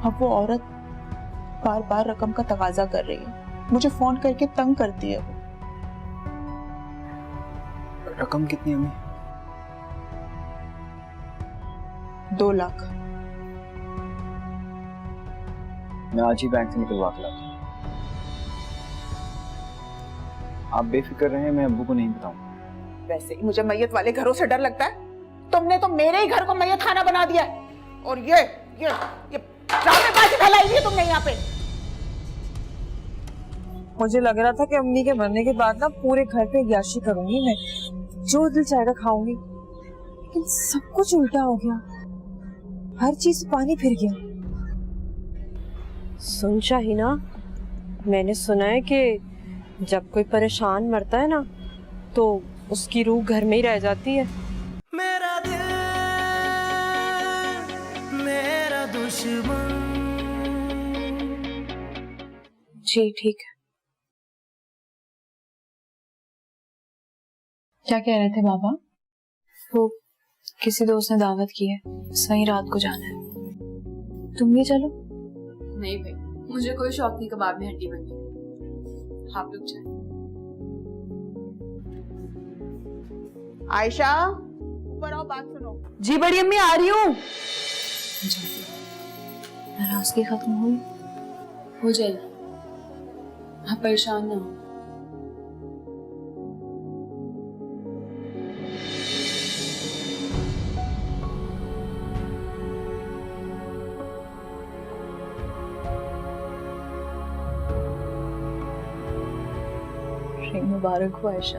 अब वो औरत बार बार रकम का तकाजा कर रही है, मुझे फोन करके तंग करती है वो। रकम कितनी अम्मी? 2 लाख। मैं आज ही बैंक से निकलवा के लाता हूँ। आप बेफिक्र रहें, मैं अब्बू को नहीं बताऊंगा। वैसे ही मुझे मैयत वाले घरों से डर लगता है। तुमने तो मेरे ही घर को मैयत खाना बना दिया है। और ये ड्रामेबाजी फैलाई है तुमने यहाँ पे। मुझे लग रहा था कि अम्मी के मरने के बाद ना पूरे घर पे याशी करूंगी मैं, जो दिल चाहेगा खाऊंगी, लेकिन सब कुछ उल्टा हो गया। हर चीज पानी फिर गया। सुन शाहीना, मैंने सुना है कि जब कोई परेशान मरता है ना तो उसकी रूह घर में ही रह जाती है। मेरा दिल मेरा दुश्मन। जी ठीक है। क्या कह रहे थे बाबा? वो किसी दोस्त ने दावत की है, वहीं रात को जाना है। तुम भी चलो? नहीं भाई, मुझे कोई शौक नहीं कबाब में हड्डी बननी। आप लोग जाए। आयशा, ऊपर आओ, बात सुनो। जी बड़ी अम्मी, आ रही हूँ। नाराजगी खत्म हुई? हो जाएगी, आप परेशान ना हो। मुबारक हो आयशा।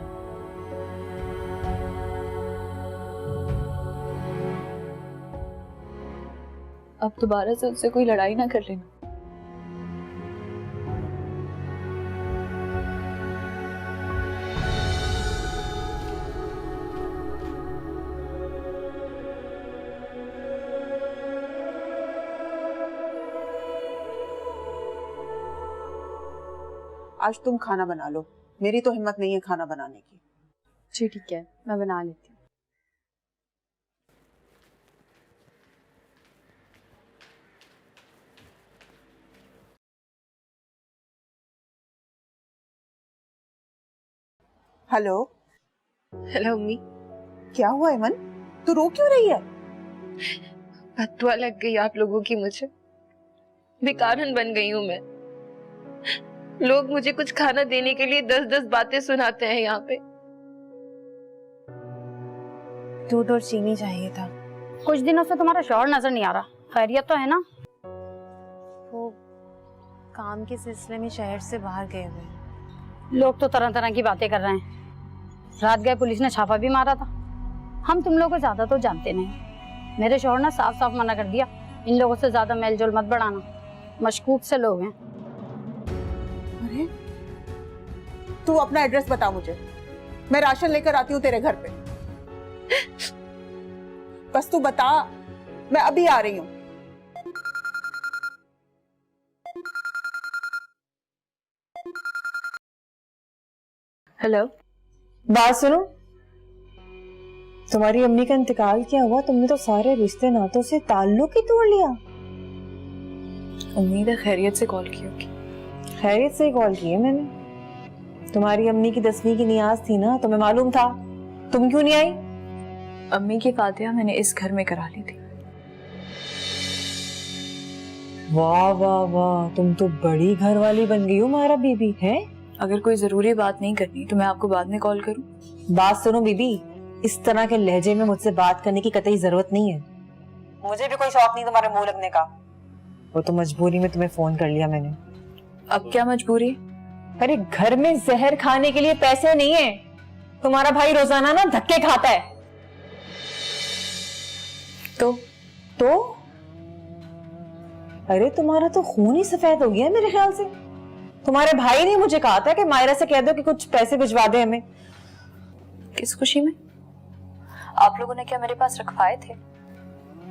अब दोबारा से उससे कोई लड़ाई ना कर लेना। आज तुम खाना बना लो, मेरी तो हिम्मत नहीं है खाना बनाने की। जी ठीक है, मैं बना लेती हूँ। हेलो। हेलो अम्मी। क्या हुआ इमन, तू रो क्यों रही है? बददुआ लग गई आप लोगों की मुझे। बेकारन बन गई हूँ मैं। लोग मुझे कुछ खाना देने के लिए 10-10 बातें सुनाते हैं यहाँ पे। दूध और चीनी चाहिए था। कुछ दिनों से तुम्हारा शौहर नजर नहीं आ रहा, खैरियत तो है ना? वो काम के सिलसिले में शहर से बाहर गए हुए। लोग तो तरह तरह की बातें कर रहे हैं। रात गए पुलिस ने छापा भी मारा था। हम तुम लोगों को ज्यादा तो जानते नहीं। मेरे शौहर ने साफ साफ मना कर दिया, इन लोगों से ज्यादा मेलजोल मत बढ़ाना, मशकूक से लोग हैं। अरे तू अपना एड्रेस बता मुझे, मैं राशन लेकर आती हूँ तेरे घर पे। बस तू बता, मैं अभी आ रही हूँ। हेलो। बात सुनो, तुम्हारी अम्मी का इंतकाल क्या हुआ? तुमने तो सारे रिश्ते नातों से ताल्लुक ही तोड़ लिया। उम्मीद है खैरियत से कॉल की होगी। खैरियत से कॉल की है मैंने। तुम्हारी अम्मी की 10वीं की नियाज थी ना, तुम्हें मालूम था, तुम क्यों नहीं आई? अम्मी की फातिहा मैंने इस घर में करा ली थी। वाह वाह वाह, तुम तो बड़ी घर वाली बन गई हो मारा बीबी है। अगर कोई जरूरी बात नहीं करनी तो मैं आपको बाद में कॉल करूं? बात सुनो बीबी, इस तरह के लहजे में मुझसे बात करने की कतई जरूरत नहीं है। मुझे भी कोई शौक नहीं तुम्हारे मुंह लगने का। वो तो मजबूरी में तुम्हें फोन कर लिया मैंने। अब क्या मजबूरी? अरे घर में जहर खाने के लिए पैसे नहीं है। तुम्हारा भाई रोजाना ना धक्के खाता है। तो अरे तुम्हारा तो खून ही सफेद हो गया है मेरे ख्याल से। तुम्हारे भाई ने मुझे कहा था कि मायरा से कह दो कि कुछ पैसे भिजवा दे हमें। किस खुशी में? आप लोगों ने क्या मेरे पास रखवाए थे?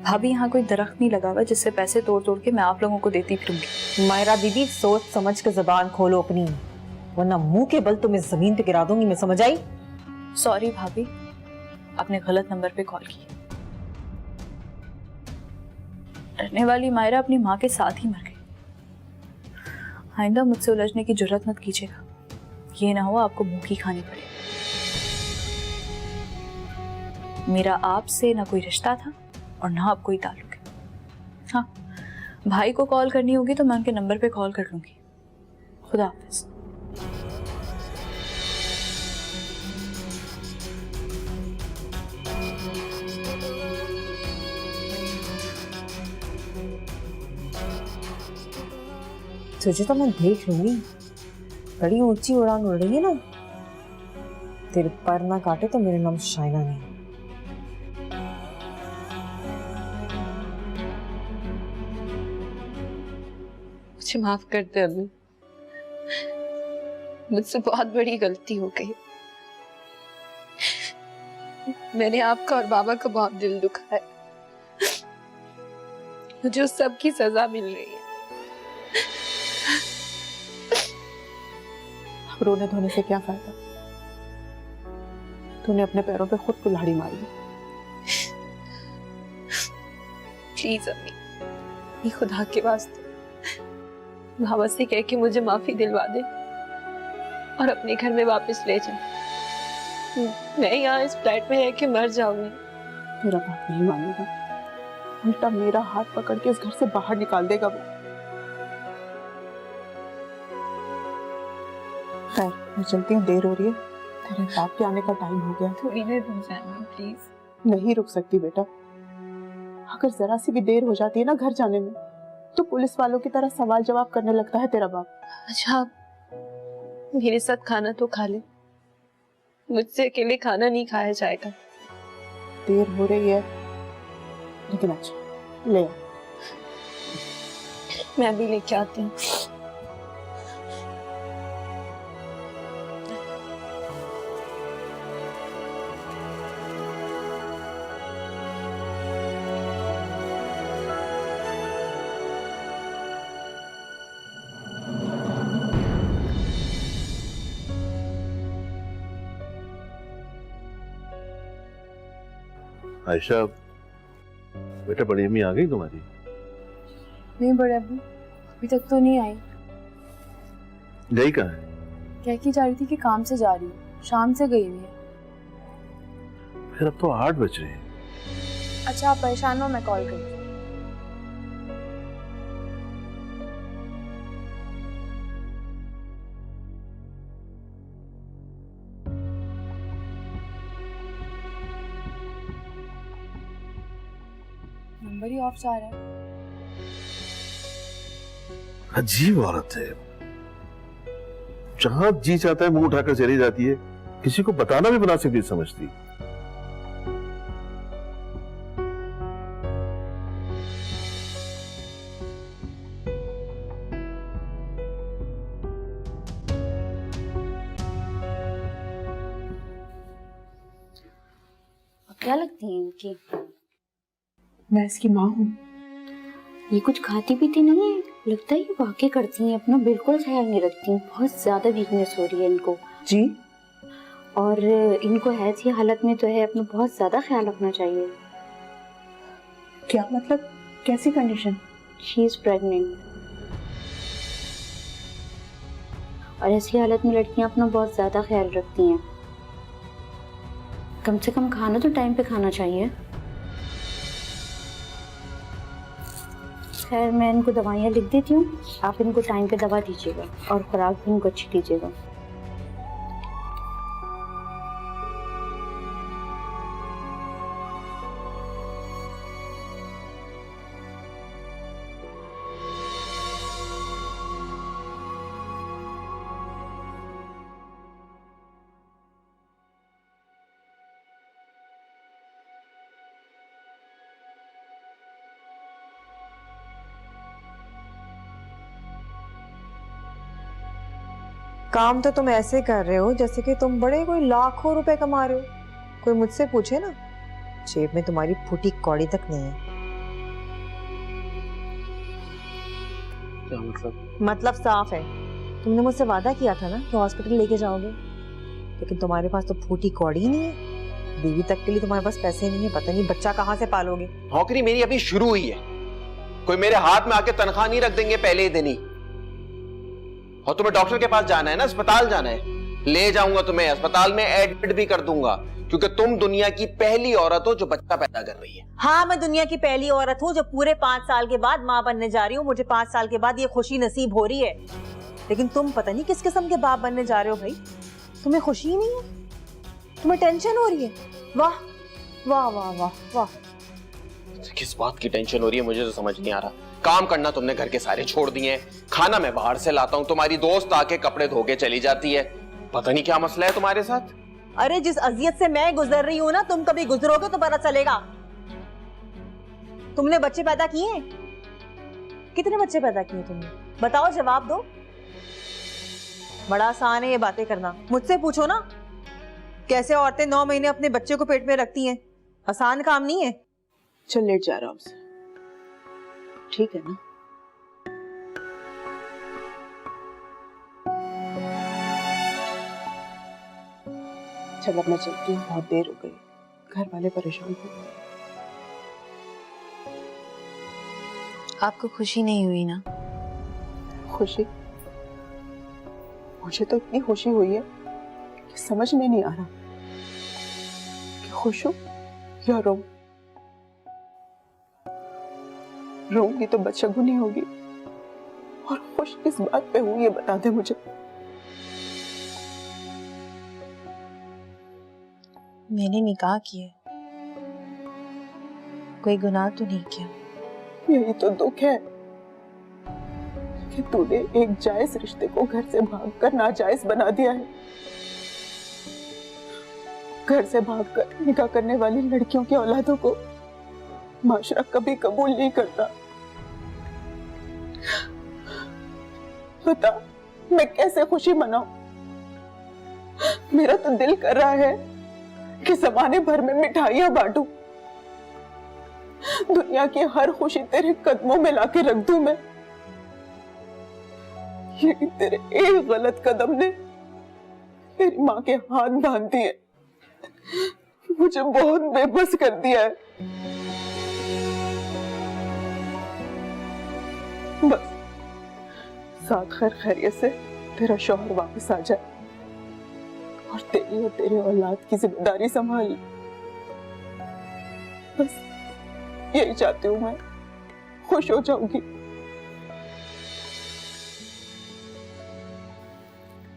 भाभी, यहाँ कोई दरख्त नहीं लगा हुआ जिससे पैसे तोड़ तोड़ के मैं आप लोगों को देती फिरूंगी। मायरा दीदी, सोच समझ के जबान खोलो अपनी, वरना मुंह के बल तुम्हें जमीन पे गिरा दूंगी मैं, समझ आई? सॉरी भाभी, आपने गलत नंबर पे कॉल की। डरने वाली मायरा अपनी माँ के साथ ही मर गई। आइंदा मुझसे उलझने की जुर्रत मत कीजिएगा, ये ना हो आपको भूखी खानी पड़े। मेरा आपसे ना कोई रिश्ता था और ना आप कोई ताल्लुक है। हाँ, भाई को कॉल करनी होगी तो मैं उनके नंबर पे कॉल कर लूंगी। खुदा हाफिज। तुझे तो मैं देख लूंगी, बड़ी ऊंची उड़ान उड़ रही है ना। तेरे पर ना काटे तो मेरा नाम शाइना नहीं। मुझे माफ कर दे अम्मी, मुझसे बहुत बड़ी गलती हो गई। मैंने आपका और बाबा का बहुत दिल दुखा है। मुझे उस सब की सजा मिल रही है। रोने धोने से क्या फायदा? तूने अपने पैरों पे खुद कुल्हाड़ी मारी। प्लीज अम्मी, ये खुदा के वास्ते बाबा से कह के मुझे माफी दिलवा दे और अपने घर में वापस ले जाए। मैं यहाँ इस फ्लैट में रह के मर जाऊंगी। मेरा बाप नहीं मानेगा, उल्टा मेरा हाथ पकड़ के इस घर से बाहर निकाल देगा वो। खैर, मैं चलती हूँ, देर हो रही है। तेरे बाप के आने का टाइम हो गया। थोड़ी देर रुक जाएंगे प्लीज। नहीं रुक सकती बेटा, अगर जरा सी भी देर हो जाती है ना घर जाने में तो पुलिस वालों की तरह सवाल जवाब करने लगता है तेरा बाप। अच्छा, मेरे साथ खाना तो खा ले, मुझसे अकेले खाना नहीं खाया जाएगा। देर हो रही है लेकिन अच्छा ले आ। मैं भी लेके आती हूँ। आयशा, बेटा बड़ी अम्मी आ गई तुम्हारी? नहीं बड़े अब्बू, अभी तक तो नहीं आई। गई कहाँ है? कह के जा रही थी कि काम से जा रही हूँ, शाम से गई हुई है। फिर अब तो 8 बज रहे हैं। अच्छा, आप परेशान हो, मैं कॉल करती हूँ। नंबर ही ऑफ जा रहा है। अजीब औरत है, जहां जी चाहता है मुंह उठाकर चली जाती है, किसी को बताना भी मुनासिब नहीं समझती। क्या लगती है इनकी? मैं इसकी माँ हूँ। ये कुछ खाती पीती नहीं है, लगता है ये वाकई करती हैं, अपना बिल्कुल ख्याल नहीं रखती, बहुत ज्यादा वीकनेस हो रही है इनको जी। और इनको ऐसी हालत में तो है, अपना बहुत ज्यादा ख्याल रखना चाहिए। क्या मतलब, कैसी कंडीशन? She is pregnant. और ऐसी हालत में लड़कियां अपना बहुत ज्यादा ख्याल रखती हैं। कम से कम खाना तो टाइम पे खाना चाहिए। खैर, मैं इनको दवाइयाँ लिख देती हूँ, आप इनको टाइम पे दवा दीजिएगा और खुराक भी इनको अच्छी दीजिएगा। काम तो तुम ऐसे कर रहे हो जैसे कि तुम बड़े कोई लाखों रुपए कमा रहे हो। कोई मुझसे पूछे ना, जेब में तुम्हारी फूटी कौड़ी तक नहीं है। क्या मतलब? मतलब साफ है, तुमने मुझसे वादा किया था ना कि हॉस्पिटल लेके जाओगे, लेकिन तुम्हारे पास तो फूटी कौड़ी ही नहीं है। बीवी तक के लिए तुम्हारे पास पैसे नहीं है, पता नहीं बच्चा कहाँ से पालोगे। नौकरी मेरी अभी शुरू हुई है, कोई मेरे हाथ में आके तनख्वाह नहीं रख देंगे पहले ही दिन ही। और तुम्हें डॉक्टर के पास जाना है ना, अस्पताल जाना है, ले जाऊंगा तुम्हें, अस्पताल में एडमिट भी कर दूंगा, क्योंकि तुम दुनिया की पहली औरत हो जो बच्चा पैदा कर रही है। हाँ, मैं दुनिया की पहली औरत हूँ जो पूरे 5 साल के बाद माँ बनने जा रही हूँ। मुझे 5 साल के बाद ये खुशी नसीब हो रही है। लेकिन तुम पता नहीं किस किस्म के बाप बनने जा रहे हो भाई। तुम्हें खुशी नहीं है, तुम्हें टेंशन हो रही है। वाह वाह वाह वाह वाह। किस बात की टेंशन हो रही है मुझे तो समझ नहीं आ रहा। काम करना तुमने घर के सारे छोड़ दिए हैं, खाना मैं बाहर से लाता हूँ, तुम्हारी दोस्त आके कपड़े धो के चली जाती है, पता नहीं क्या मसला है तुम्हारे साथ। अरे जिस अजियत से मैं गुजर रही हूँ ना, तुम कभी गुजरोगे तो पता चलेगा। तुमने बच्चे पैदा किए? कितने बच्चे पैदा किए तुमने? बताओ, जवाब दो। बड़ा आसान है ये बातें करना। मुझसे पूछो ना, कैसे औरतें 9 महीने अपने बच्चे को पेट में रखती हैं। आसान काम नहीं है। चल लेट जा आराम से, ठीक है ना? चल अब मैं चलती हूँ, बहुत देर हो गई, घर वाले परेशान हो गए। आपको खुशी नहीं हुई ना? खुशी? मुझे तो इतनी खुशी हुई है कि समझ में नहीं आ रहा कि खुश हूं या रो। रोऊंगी तो बदशगुनी होगी, और खुश किस बात पे हूं ये बता दे मुझे। मैंने निकाह किया, कोई गुनाह तो नहीं किया। यही तो दुख है कि तूने एक जायज रिश्ते को घर से भागकर नाजायज बना दिया है। घर से भागकर निकाह करने वाली लड़कियों की औलादों को माशरा कभी कबूल नहीं करता। बता, मैं कैसे खुशी मनाऊं? मेरा तो दिल कर रहा है कि ज़माने भर में मिठाइयां बांटूं, दुनिया की हर खुशी तेरे कदमों में लाके रख दूं मैं। लेकिन तेरे एक गलत कदम ने मेरी माँ के हाथ बांध दिए, मुझे बहुत बेबस कर दिया है। बस साथ खैर खैरियत से तेरा शौहर वापस आ जाए और तेरी और तेरे औलाद की जिम्मेदारी संभाल। बस यही चाहती हूँ मैं, खुश हो जाऊंगी।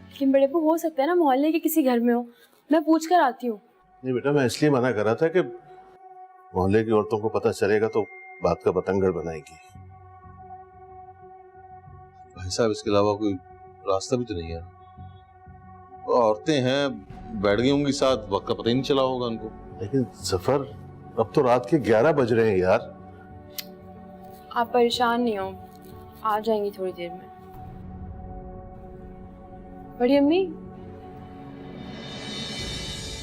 लेकिन बड़े हो सकता है ना मोहल्ले के किसी घर में हो, मैं पूछ कर आती हूँ। नहीं बेटा, मैं इसलिए मना कर रहा था कि मोहल्ले की औरतों को पता चलेगा तो बात का बतंगड़ बनाएगी। भाई साहब, इसके अलावा कोई रास्ता भी तो नहीं है। औरतें हैं, बैठ गई होंगी साथ, वक्त का पता ही नहीं चला होगा उनको। लेकिन सफर, अब तो रात के 11 बज रहे हैं यार। आप परेशान नहीं हो, आ जाएंगी थोड़ी देर में। बड़ी अम्मी,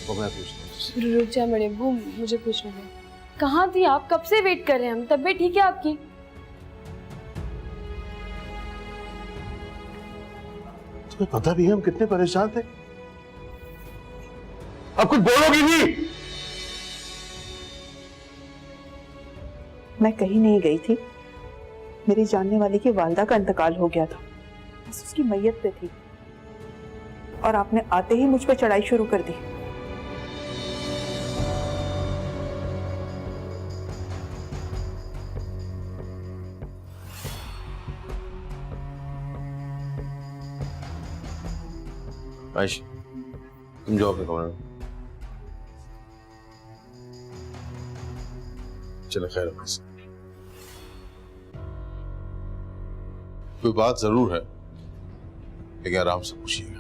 तो मैं पूछता हूँ। रुक जा बड़े अब्बू, मुझे पूछने दो। कहाँ थी आप? कब से वेट कर रहे हैं हम। तबीयत ठीक है आपकी? तुम्हें पता भी है हम कितने परेशान थे। अब कुछ बोलोगी नहीं? मैं कहीं नहीं गई थी, मेरी जानने वाले की वालिदा का इंतकाल हो गया था, बस उसकी मैयत पे थी, और आपने आते ही मुझ पर चढ़ाई शुरू कर दी। आयशा, तुम जाओ अपने कमरे में। चलो खैर होने से। कोई बात जरूर है, लेकिन आराम से पूछिएगा।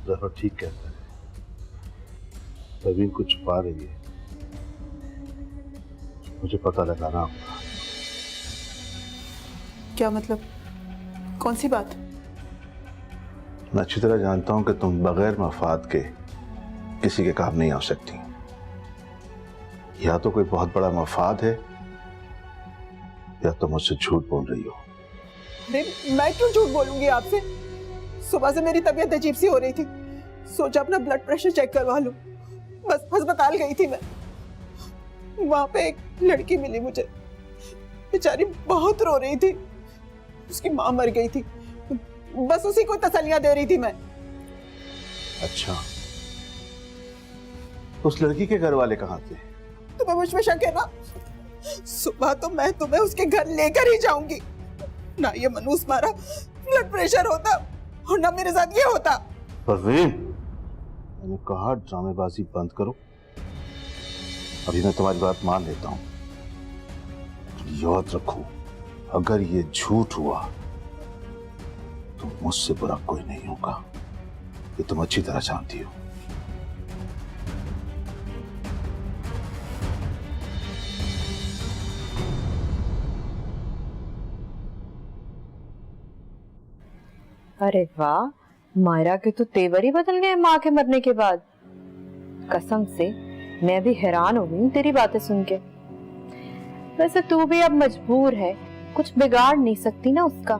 जफर ठीक कहता है, परवीन कुछ छुपा रही है, मुझे पता लगाना होगा। क्या मतलब? कौन सी बात? मैं अच्छी तरह जानता हूं कि तुम बगैर मफाद के किसी के काम नहीं आ सकती। या तो कोई बहुत बड़ा मफाद है या तुम मुझसे झूठ बोल रही हो? अरे मैं क्यों झूठ बोलूंगी आपसे? सुबह से मेरी तबीयत अजीब सी हो रही थी, सोचा अपना ब्लड प्रेशर चेक करवा लूं। बस अस्पताल गई थी मैं, वहां पे एक लड़की मिली मुझे, बेचारी बहुत रो रही थी, उसकी माँ मर गई थी, बस उसी को तसल्लियां दे रही थी मैं। अच्छा, उस लड़की के घर वाले कहाँ थे? तुम्हें मुझ में शक है ना? सुबह तो मैं तुम्हें उसके घर लेकर ही जाऊंगी, ना ये मनूस मारा ब्लड प्रेशर होता और ना मेरे साथ ये होता। परवीन, मैंने कहा ड्रामेबाजी बंद करो। अभी मैं तुम्हारी बात मान लेता हूं, याद रखो अगर ये झूठ हुआ तो मुझसे बुरा कोई नहीं होगा, ये तुम अच्छी तरह जानती हो। अरे वाह, मायरा के तो तेवर ही बदल गए माँ के मरने के बाद। कसम से मैं भी हैरान हो गई हूँ तेरी बातें सुन के। वैसे तू भी अब मजबूर है, कुछ बिगाड़ नहीं सकती ना उसका।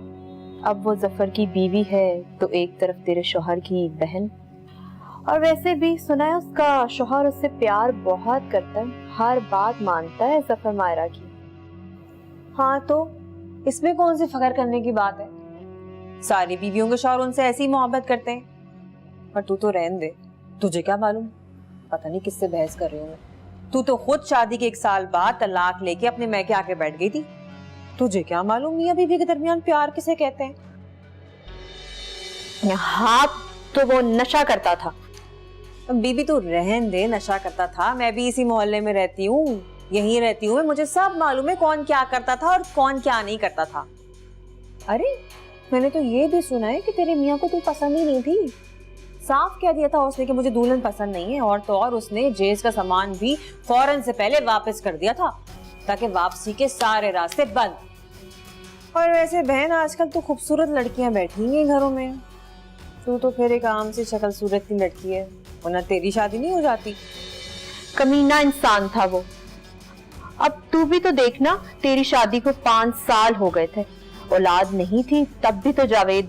अब वो जफर की बीवी है तो एक तरफ तेरे शौहर की बहन, और वैसे भी सुना है उसका शौहर उससे प्यार बहुत करता है, हर बात मानता है जफर मायरा की। हाँ तो इसमें कौन सी फख्र करने की बात है? सारी बीवियों के शौहर उनसे ऐसी मोहब्बत करते हैं। पर तू तो रहने दे, तुझे क्या मालूम, पता नहीं किससे बहस कर रही हूँ मैं। तू तो खुद शादी के 1 साल बाद तलाक लेके अपने मैके आके बैठ गई थी। तुझे क्या मालूम मियां बीवी के दरमियान प्यार किसे कहते हैं? हाँ तो वो नशा करता था। बीबी तू रहन दे, नशा करता था। मैं भी इसी मोहल्ले में रहती हूँ, यहीं रहती हूँ, मुझे सब मालूम है कौन क्या करता था और कौन क्या नहीं करता था। अरे मैंने तो ये भी सुना है कि तेरे मियाँ को तू पसंद ही नहीं थी। साफ कह दिया था उसने कि मुझे दुल्हन पसंद नहीं है, और तो और उसने जेज का सामान भी फौरन से पहले वापस कर दिया था ताकि वापसी के सारे रास्ते बंद। और वैसे बहन आजकल तो खूबसूरत लड़कियां बैठी हैं घरों में, तू तो फिर एक आम सी शक्ल सूरत की लड़की है, वरना तेरी शादी नहीं हो जाती। कमीना इंसान था वो। अब तू भी तो देखना, तेरी शादी को 5 साल हो गए थे, औलाद नहीं थी तब भी तो जावेद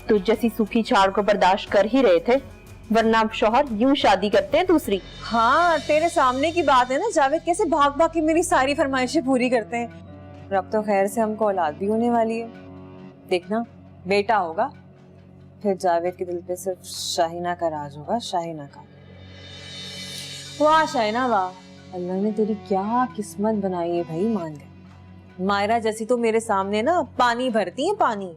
तुझ जैसी सूखी छाड़ को बर्दाश्त कर ही रहे थे, वरना अब शौहर यूं शादी करते हैं दूसरी। हाँ तेरे सामने की बात है ना, जावेद कैसे भाग भाग के मेरी सारी फरमाइशें पूरी करते हैं। रब तो खैर से हमको औलाद भी होने वाली है, देखना बेटा होगा, फिर जावेद के दिल पे सिर्फ शाहीना का राज होगा, शाहीना का। वाह शाहीना वाह, अल्लाह ने तेरी क्या किस्मत बनाई है भाई, मान गए। मायरा जैसी तो मेरे सामने ना पानी भरती है, पानी।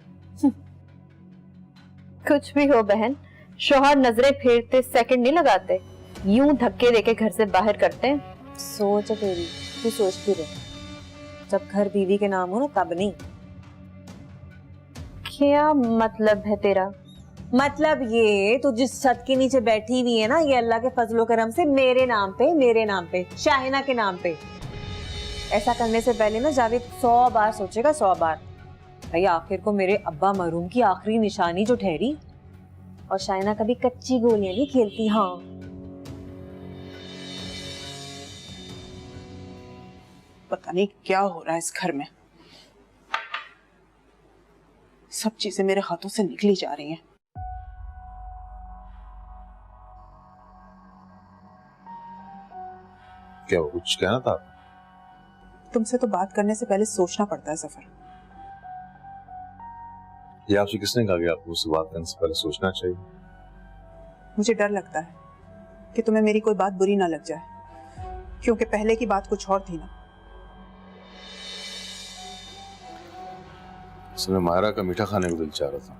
कुछ भी हो बहन, शौहर नजरें फेरते सेकंड नहीं लगाते, यूं धक्के देके घर से बाहर करते हैं। सोच है तेरी, तू सोचती रहे, जब घर बीवी के नाम हो ना तब नहीं। क्या मतलब है तेरा? मतलब ये, तू जिस छत के नीचे बैठी हुई है ना, ये अल्लाह के फजलो करम से मेरे नाम पे शाहीना के नाम पे। ऐसा करने से पहले ना जावेद 100 बार सोचेगा, 100 बार। भाई आखिर को मेरे अब्बा मरूम की आखिरी निशानी जो ठहरी, और शाहीना कभी कच्ची गोलियां नहीं खेलती। हाँ पता नहीं क्या हो रहा है इस घर में, सब चीजें मेरे हाथों से निकली जा रही हैं। क्या कुछ कहना था? तुमसे तो बात करने से पहले सोचना पड़ता है जफर। ये आपसे किसने कहा कि आपको उससे बात करने से पहले सोचना चाहिए? मुझे डर लगता है कि तुम्हें मेरी कोई बात बुरी ना लग जाए, क्योंकि पहले की बात कुछ और थी ना। मैं मायरा का मीठा खाने को दिल चाह रहा था,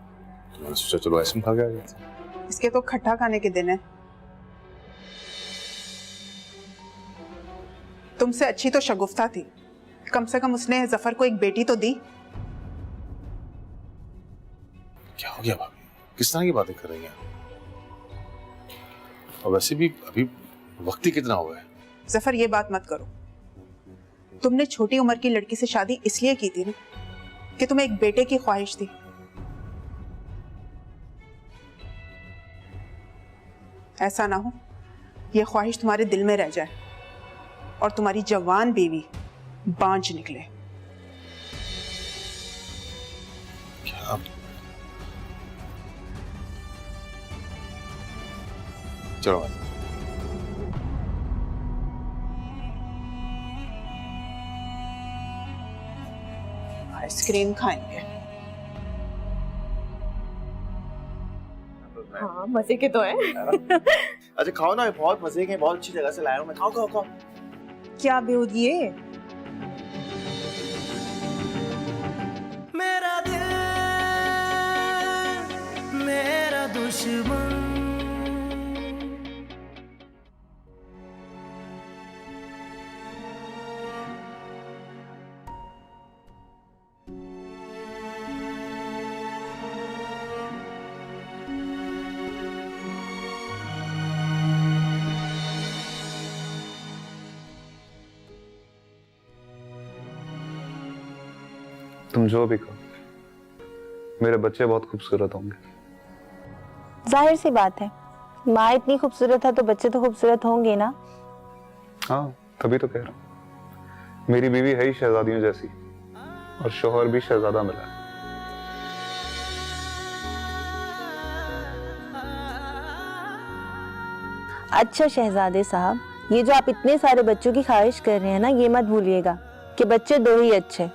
तो मैंने सोचा चलो आइसक्रीम खा के आ जाते हैं। इसके तो खट्टा खाने के दिन है। तुमसे अच्छी तो शगुफ्ता थी, कम से कम उसने जफर को एक बेटी तो दी। क्या हो गया भाभी, किस तरह की बातें कर रही हैं? और वैसे भी अभी वक्त ही कितना हुआ है। जफर ये बात मत करो, तुमने छोटी उम्र की लड़की से शादी इसलिए की थी ना कि तुम्हें एक बेटे की ख्वाहिश थी। ऐसा ना हो ये ख्वाहिश तुम्हारे दिल में रह जाए और तुम्हारी जवान बीवी बांझ निकले। चलो आइसक्रीम खाएंगे। हाँ मजे के तो है। अच्छा खाओ ना, बहुत मजे के, बहुत अच्छी जगह से लाया हूँ मैं। खाओ खाओ खाओ। क्या बेहूदी है? मेरा दिल मेरा दुश्मन। तुम जो भी कहो, मेरे बच्चे बहुत खूबसूरत होंगे। जाहिर सी बात है, माँ इतनी खूबसूरत है तो बच्चे तो खूबसूरत होंगे ना। हाँ तभी तो कह रहा हूँ, मेरी बीवी है ही शहजादियों जैसी और शोहर भी शहजादा मिला है। अच्छा शहजादे साहब, ये जो आप इतने सारे बच्चों की ख्वाहिश कर रहे हैं ना, ये मत भूलिएगा कि बच्चे 2 ही अच्छे।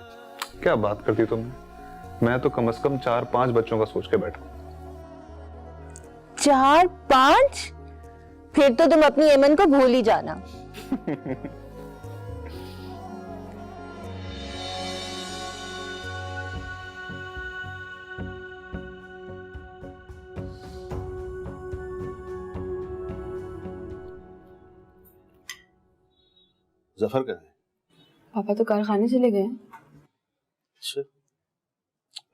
क्या बात करती तुमने, मैं तो कम से कम 4-5 बच्चों का सोच के बैठा। 4-5? फिर तो तुम अपनी एमन को भूल ही जाना। जफर कहाँ है? पापा तो कारखाने चले गए। अच्छा,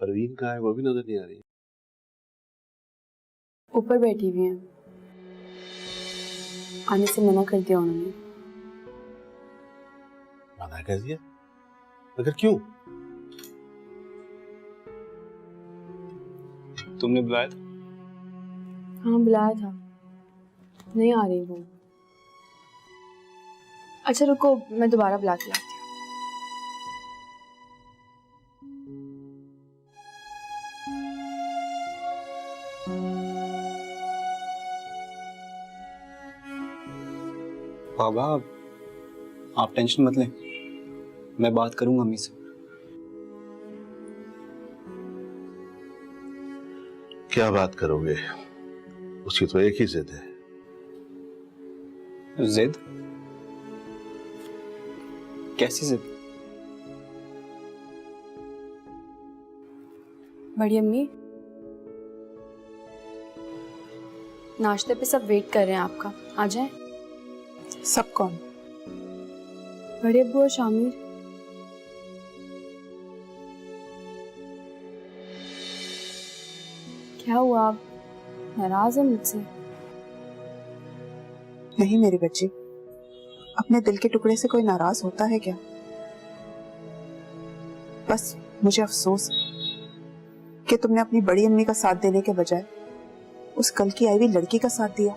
परवीन कहाँ है? वो भी नजर नहीं आ रही। ऊपर बैठी हुई हैं, आने से मना कर दिया उन्होंने। मना कर दिया? मगर क्यों? तुमने बुलाया था? हाँ बुलाया था, नहीं आ रही वो। अच्छा रुको, मैं दोबारा बुला के लाती हूँ। बाबा आप टेंशन मत लें, मैं बात करूंगा अम्मी से। क्या बात करोगे? उसकी तो एक ही जिद है। जिद? कैसी जिद? बड़ी अम्मी, नाश्ते पे सब वेट कर रहे हैं आपका, आ जाएं। सब कौन? बड़े अब्बू और शामिर। क्या हुआ, आप नाराज हैं मुझसे? नहीं मेरे बच्चे, अपने दिल के टुकड़े से कोई नाराज होता है क्या? बस मुझे अफसोस है कि तुमने अपनी बड़ी अम्मी का साथ देने के बजाय उस कल की आई हुई लड़की का साथ दिया।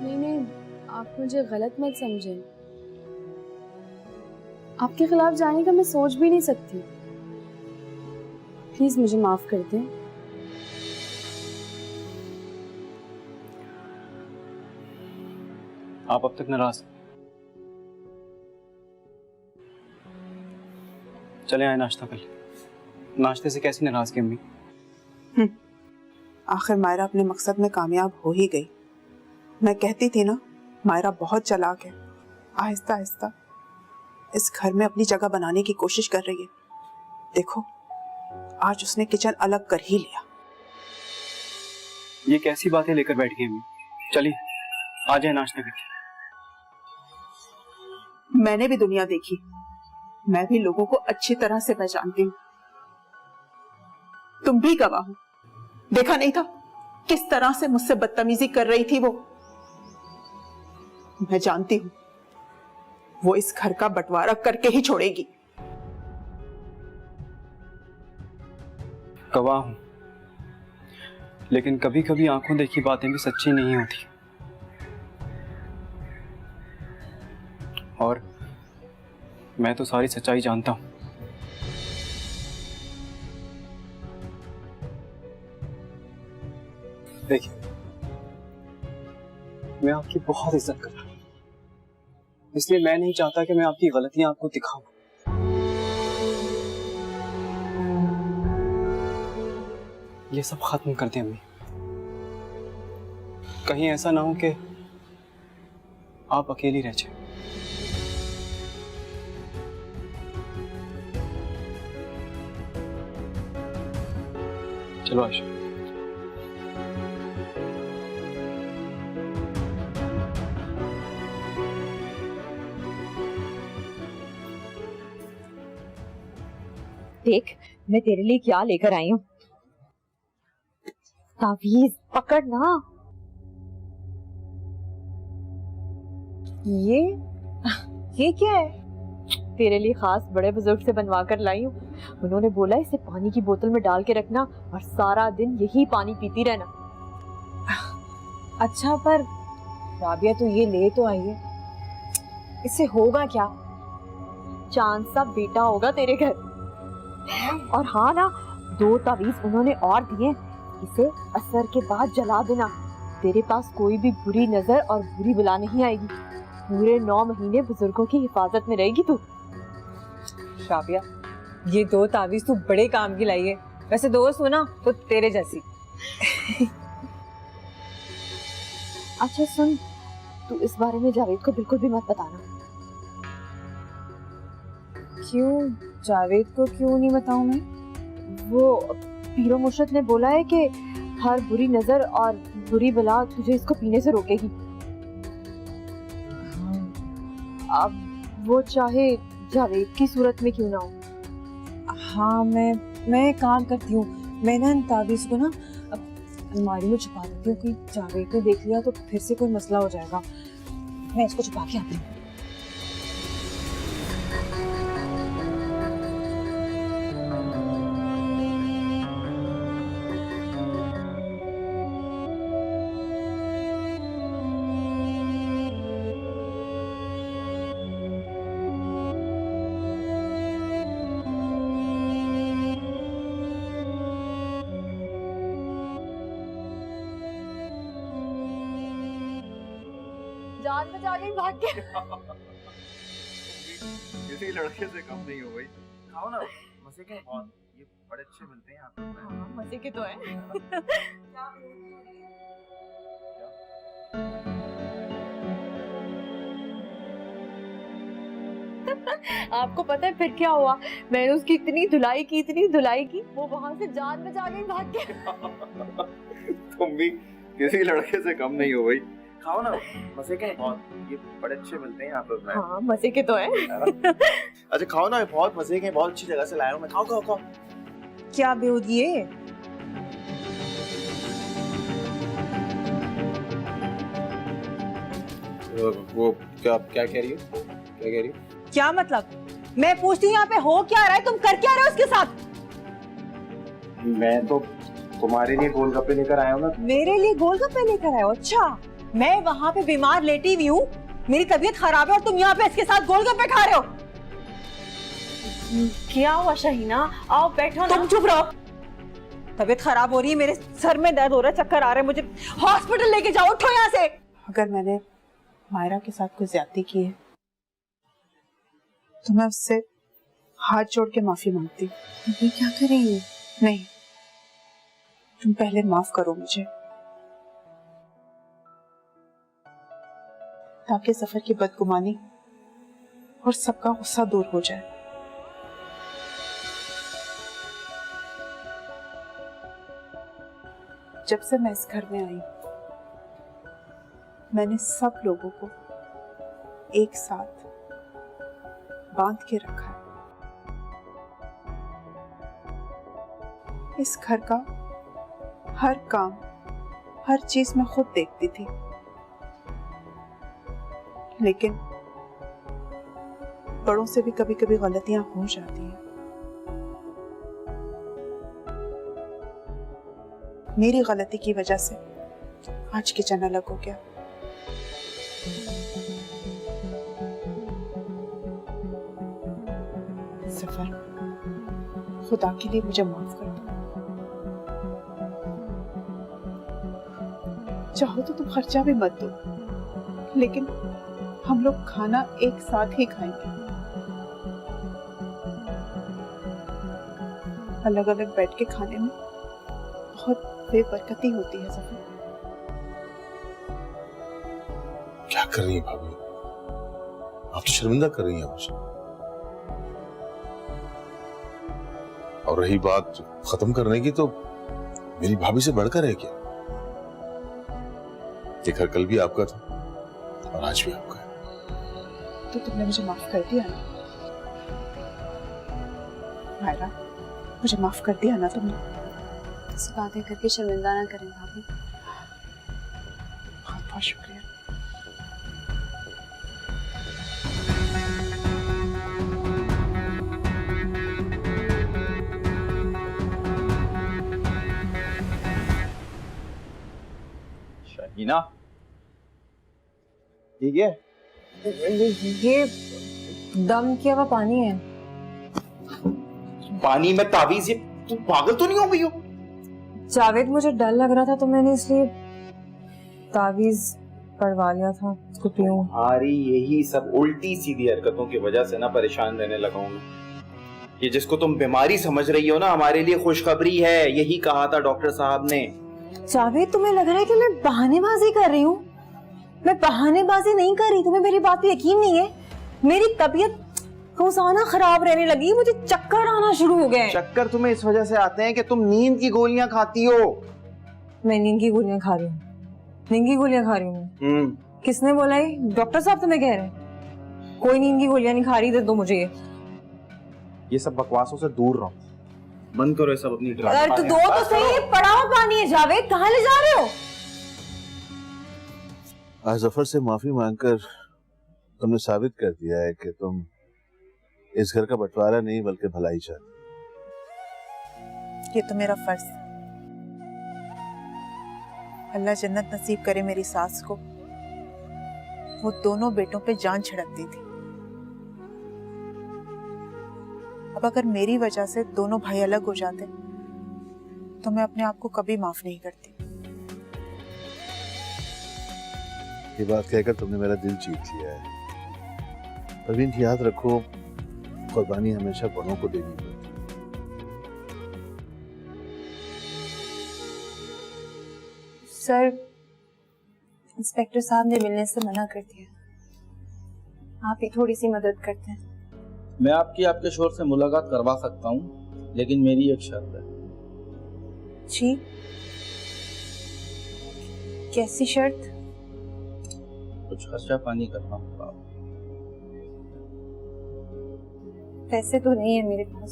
नहीं नहीं, आप मुझे गलत मत समझें। आपके खिलाफ जाने का मैं सोच भी नहीं सकती। प्लीज मुझे माफ कर दें। आप अब तक नाराज? चले आए नाश्ता कर लें। नाश्ते से कैसी नाराजगी अम्मी? आखिर मायरा अपने मकसद में कामयाब हो ही गई। मैं कहती थी ना, मायरा बहुत चालाक है। आहिस्ता आहिस्ता इस घर में अपनी जगह बनाने की कोशिश कर रही है। देखो आज उसने किचन अलग कर ही लिया। ये कैसी बातें लेकर बैठ गई अम्मी? चलिए आ जाए नाश्ता करके। मैंने भी दुनिया देखी, मैं भी लोगों को अच्छी तरह से पहचानती हूँ। तुम भी गवाह हो, देखा नहीं था किस तरह से मुझसे बदतमीजी कर रही थी वो। मैं जानती हूँ वो इस घर का बंटवारा करके ही छोड़ेगी। गवाह हूं, लेकिन कभी कभी आंखों देखी बातें भी सच्ची नहीं होती। और मैं तो सारी सच्चाई जानता हूं। देखिए मैं आपकी बहुत इज्जत करता हूँ, इसलिए मैं नहीं चाहता कि मैं आपकी गलतियां आपको दिखाऊं। ये सब खत्म कर दें अम्मी। कहीं ऐसा ना हो कि आप अकेली रह जाए। चलो आयशा। देख मैं तेरे लिए क्या लेकर आई हूँ। तावीज पकड़ ना। ये क्या है? तेरे लिए खास बड़े बुजुर्ग से बनवा कर लाई हूँ। उन्होंने बोला इसे पानी की बोतल में डाल के रखना और सारा दिन यही पानी पीती रहना। अच्छा पर राबिया तो ये ले तो आई है, इससे होगा क्या? चांद सा बेटा होगा तेरे घर। और हाँ ना, 2 तावीज उन्होंने और दिए, इसे असर के बाद जला देना। तेरे पास कोई भी बुरी नजर और बुरी बुला नहीं आएगी। पूरे 9 महीने बुजुर्गों की हिफाजत में रहेगी तू। राबिया ये 2 तावीज तू बड़े काम की लाई है। वैसे दोस्त हो ना तो तेरे जैसी। अच्छा सुन, तू इस बारे में जावेद को बिल्कुल भी मत बताना। क्यों? जावेद को क्यों नहीं बताऊं मैं? वो पीरो मुर्शद ने बोला है कि हर बुरी नजर और बुरी बला तुझे इसको पीने से रोकेगी। अब वो चाहे जावेद की सूरत में क्यों ना हो। हाँ मैं काम करती हूँ, मैं ना इन तावीज़ को ना अलमारी में छुपा देती हूँ कि जावेद ने देख लिया तो फिर से कोई मसला हो जाएगा। मैं इसको छुपा के आती हूँ। जान बचा गई भाग के। किसी लड़के से कम नहीं हो गई। खाओ ना, मजे के बहुत, ये बड़े अच्छे मिलते हैं यहाँ पे। हाँ, मजे के तो हैं। आपको पता है फिर क्या हुआ? मैंने उसकी इतनी धुलाई की, वो वहां से जान बचा गई भाग के। तुम भी किसी लड़के से कम नहीं हो गई। खाओ ना, मजे के बहुत, ये बड़े अच्छे मिलते हैं यहाँ पे। हाँ, मजे के तो हैं। अच्छा खाओ ना, बहुत मजे के, बहुत अच्छी जगह से लाया हूँ मैं। खाओ खाओ खाओ। क्या बेहूदी है? वो क्या कह रही हो? क्या कह रही हो? क्या मतलब? मैं पूछती हूँ यहाँ पे हो क्या रहा है, तुम कर क्या रहे हो उसके साथ? मैं तो तुम्हारे लिए गोलगप्पे लेकर आया हूँ ना। मेरे लिए गोलगप्पे लेकर आए हो? अच्छा, मैं वहाँ पे बीमार लेटी हुई हूँ, मेरी तबीयत खराब है और तुम यहाँ पे इसके साथ गोलगप्पे खा रहे हो। क्या हुआ शाहीना? आओ बैठो ना। तुम चुप रहो। तबीयत खराब हो रही है, मेरे सर में दर्द हो रहा है, चक्कर आ रहे हैं, मुझे हॉस्पिटल लेके जाओ। उठो यहाँ से। अगर मैंने मायरा के साथ कोई ज्यादती की है तो मैं उससे हाथ जोड़ के माफी मांगती हूँ। ये क्या करेंगे? नहीं, तुम पहले माफ करो मुझे, ताकि सफर की बदगुमानी और सबका गुस्सा दूर हो जाए। जब से मैं इस घर में आई, मैंने सब लोगों को एक साथ बांध के रखा है। इस घर का हर काम, हर चीज मैं खुद देखती थी, लेकिन बड़ों से भी कभी कभी गलतियां हो जाती हैं। मेरी गलती की वजह से आज किचन अलग हो गया। सफर, खुदा के लिए मुझे माफ कर दो। चाहो तो तुम खर्चा भी मत दो, लेकिन हम लोग खाना एक साथ ही खाएंगे। अलग अलग बैठ के खाने में बहुत बेबरकती होती है सफर। क्या कर रही है भाभी? आप तो शर्मिंदा कर रही हैं मुझे। और रही बात खत्म करने की, तो मेरी भाभी से बढ़कर है क्या? ये घर कल भी आपका था और आज भी आपका है। तो तुमने मुझे माफ कर दिया ना मायरा? मुझे माफ कर दिया ना तुमने? ऐसी बातें करके शर्मिंदा ना करें भाभी। बहुत बहुत शुक्रिया। शहीना, ठीक है? ये दम किया हुआ पानी है। पानी में ताबीज? ये तू पागल तो नहीं हो गई हो? जावेद, मुझे डर लग रहा था तो मैंने इसलिए तावीज पढ़वा लिया था। उसको पीऊं। तुम्हारी यही सब उल्टी सीधी हरकतों की वजह से ना परेशान रहने लगा हूं। ये जिसको तुम बीमारी समझ रही हो ना, हमारे लिए खुशखबरी है। यही कहा था डॉक्टर साहब ने। जावेद, तुम्हें लग रहा है कि मैं बहानेबाजी कर रही हूँ? मैं बहानेबाजी नहीं कर रही। तुम्हें मेरी बात पे यकीन नहीं है? मेरी तबीयत रोजाना खराब रहने लगी, मुझे चक्कर आना शुरू हो गए। चक्कर तुम्हें इस वजह से आते हैं कि तुम नींद की गोलियां खाती हो। मैं नींद की गोलियां खा रही हूँ? नींद की गोलियां खा रही हूँ? किसने बोला? ये डॉक्टर साहब तुम्हें कह रहे हैं? कोई नींद की गोलियां नहीं खा रही। दे दो मुझे ये सब बकवासों से दूर रहो। बंद करो ये सब अपनी ड्रामा। अरे तो दो तो सही। पड़ा हुआ पानी है। जावेद, कहाँ ले जा रहे हो? आज जफर से माफी मांगकर तुमने साबित कर दिया है कि तुम इस घर का बंटवारा नहीं बल्कि भलाई चाहती। ये तो मेरा फर्ज है। अल्लाह जन्नत नसीब करे मेरी सास को। वो दोनों बेटों पे जान छिड़कती थी। अब अगर मेरी वजह से दोनों भाई अलग हो जाते तो मैं अपने आप को कभी माफ नहीं करती। ये बात कहकर तुमने मेरा दिल जीत लिया है। परवीन, याद रखो, कुर्बानी हमेशा बड़ों को देनी पड़ती है। सर, इंस्पेक्टर साहब ने मिलने से मना कर दिया। आप ही थोड़ी सी मदद करते हैं। मैं आपके शोर से मुलाकात करवा सकता हूँ, लेकिन मेरी एक शर्त है। जी, कैसी शर्त? कुछ खर्चा पानी करना होगा। पैसे तो नहीं है मेरे पास।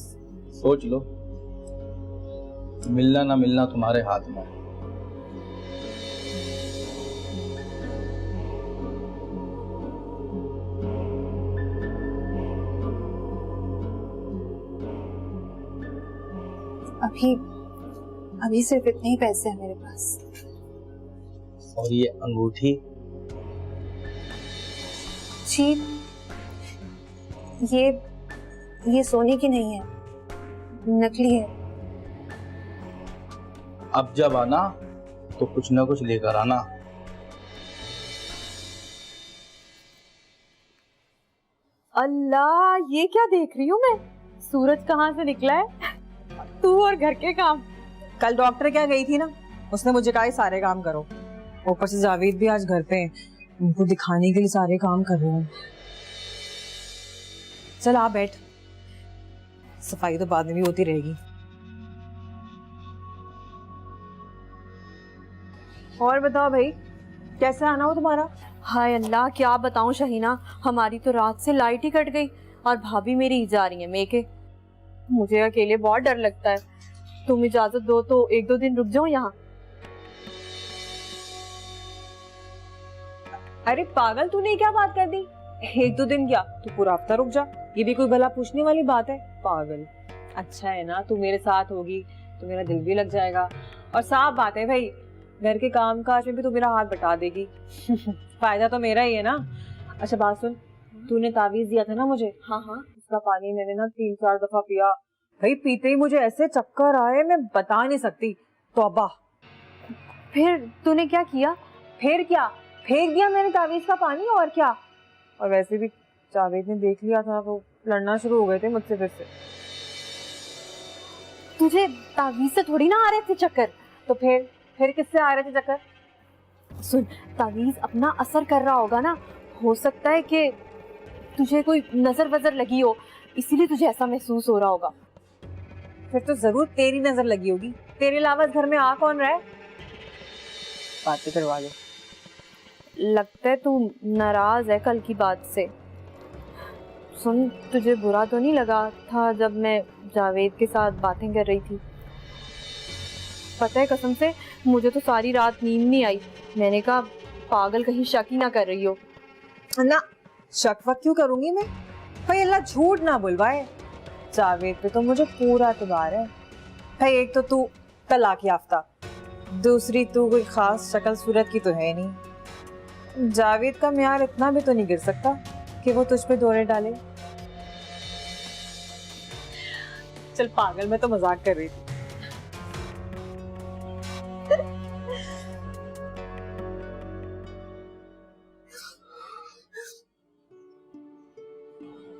सोच लो, मिलना ना मिलना तुम्हारे हाथ में है। अभी सिर्फ इतने ही पैसे हैं मेरे पास। और ये अंगूठी? जी, ये सोने की नहीं है, नकली है। अब जब आना तो कुछ ना कुछ लेकर आना। अल्लाह, ये क्या देख रही हूँ मैं? सूरज कहाँ से निकला है? तू और घर के काम। कल डॉक्टर क्या गई थी ना, उसने मुझे कहा सारे काम करो। ऊपर से जावेद भी आज घर पे हैं, उनको दिखाने के लिए सारे काम कर रहे हैं। चल आ बैठ, सफाई तो बाद में भी होती रहेगी। और बताओ भाई, कैसे आना हो तुम्हारा? हाय अल्लाह, क्या बताऊं शहीना, हमारी तो रात से लाइट ही कट गई और भाभी मेरी ही जा रही है मेके। मुझे अकेले बहुत डर लगता है। तुम इजाजत दो तो एक दो दिन रुक जाओ यहाँ। अरे पागल, तूने क्या बात कर दी? एक दो दिन क्या, तू पूरा हफ्ता रुक जा। ये भी कोई भला पूछने वाली बात है? पागल। अच्छा है ना, तू मेरे साथ होगी तो मेरा दिल भी लग जाएगा। और साफ बात है भाई, घर के काम काज में भी तू मेरा हाथ बटा देगी। फायदा तो मेरा ही है ना। अच्छा बात सुन, तूने तावीज दिया था ना मुझे? हाँ हाँ। उसका पानी मैंने ना 3-4 दफा पिया भाई। पीते ही मुझे ऐसे चक्कर आए, मैं बता नहीं सकती। तौबा। फिर तूने क्या किया? फिर क्या, फेंक दिया मैंने तावीज का पानी, और क्या। और वैसे भी जावेद ने देख लिया था, वो लड़ना शुरू हो गए थे मुझसे फिर से। तुझे तावीज से थोड़ी ना आ रहे थे चक्कर। तो फिर किससे आ रहे थे चक्कर? सुन, तावीज अपना असर कर रहा होगा ना, हो सकता है कि तुझे कोई नजर वजर लगी हो, इसीलिए तुझे ऐसा महसूस हो रहा होगा। फिर तो जरूर तेरी नजर लगी होगी, तेरे अलावा घर में आ कौन रहा है? बातें करवा दो। लगता है तू नाराज है कल की बात से। सुन, तुझे बुरा तो नहीं लगा था जब मैं जावेद के साथ बातें कर रही थी? पता है कसम से मुझे तो सारी रात नींद नहीं आई। मैंने कहा पागल कहीं शक ही ना कर रही हो। ना, शक वक क्यों करूंगी मैं? भाई अल्लाह झूठ ना बुलवाए, जावेद पे तो मुझे पूरा एतबार है। भाई एक तो तू तलाक याफ्ता, दूसरी तू कोई खास शक्ल सूरत की तो है नहीं। जावेद का म्यार इतना भी तो नहीं गिर सकता कि वो तुझ पे दौरे डाले। चल पागल, मैं तो मजाक कर रही थी।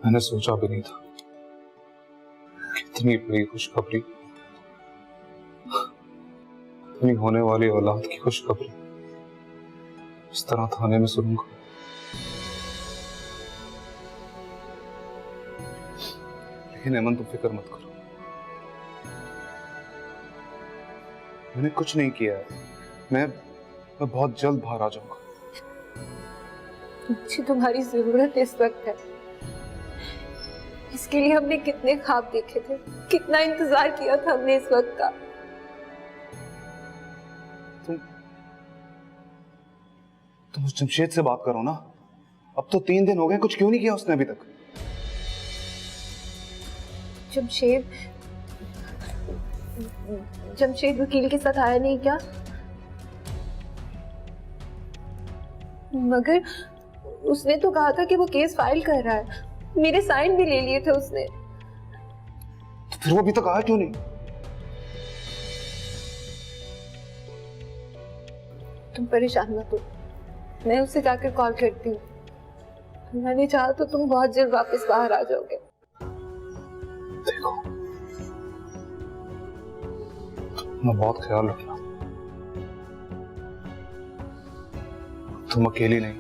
मैंने सोचा भी नहीं था कितनी बड़ी खुशखबरी, अपनी होने वाली औलाद की खुशखबरी इस तरह थाने में सुनूंगा। लेकिन अमन तुम फिक्र मत करो, मैंने कुछ नहीं किया है। मैं बहुत जल्द बाहर आ जाऊंगा। मुझे तुम्हारी जरूरत इस वक्त है। इसके लिए हमने कितने ख्वाब देखे थे, कितना इंतजार किया था हमने इस वक्त का। तुम उस जमशेद से बात करो ना। अब तो 3 दिन हो गए, कुछ क्यों नहीं किया उसने अभी तक? जमशेद वकील के साथ आया नहीं क्या? मगर उसने तो कहा था कि वो केस फाइल कर रहा है, मेरे साइन भी ले लिए थे उसने। तो फिर वो अभी तक आया क्यों नहीं? तुम परेशान मत हो, मैं उससे जाकर कॉल करती हूँ। मैंने चाहा तो तुम बहुत जल्द वापस बाहर आ जाओगे। देखो, मैं बहुत ख्याल रखना, तुम अकेली नहीं।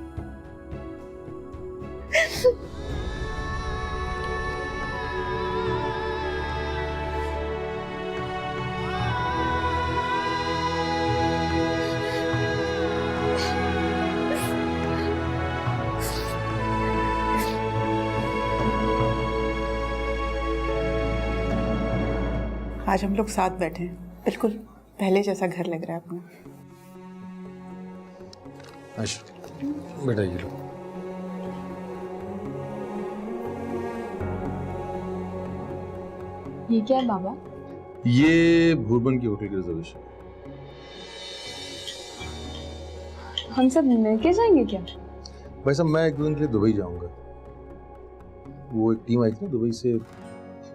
आज हम लोग साथ बैठे हैं, बिल्कुल पहले जैसा घर लग रहा है अपना। बेटा ये लो। ये क्या है बाबा? ये भूरबन की होटल की रिजर्वेशन। हम सब मिलके जाएंगे क्या? भाई साहब, मैं 1 दिन के लिए दुबई जाऊंगा। वो एक टीम आई थी ना दुबई से,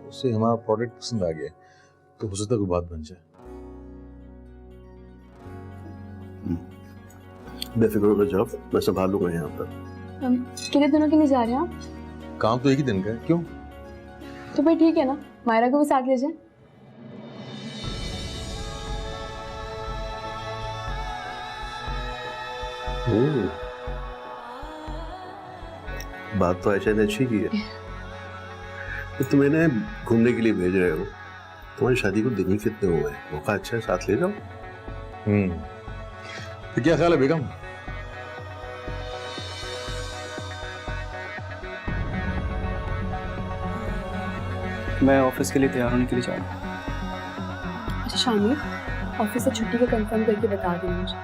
उससे हमारा प्रोडक्ट पसंद आ गया, तो हो सकता है कोई बात बन जाए। बेफिक्र होकर जाओ, मैं संभाल लूंगा यहाँ पर। कितने दिनों के लिए जा रहे हैं आप? काम तो 1 ही दिन का है। क्यों? तो भाई ठीक है ना, मायरा को भी साथ ले जाए। बात तो ऐशा ने अच्छी की है। तो तुम इन्हें घूमने के लिए भेज रहे हो, तुम्हारी शादी को दिन ही कितने हुए हैं, मौका अच्छा है, साथ ले जाओ। तो क्या ख्याल है बेगम? मैं ऑफिस के लिए तैयार होने के लिए जा रहा हूँ। अच्छा शामिर, ऑफिस से छुट्टी का कंफर्म करके बता देना मुझे।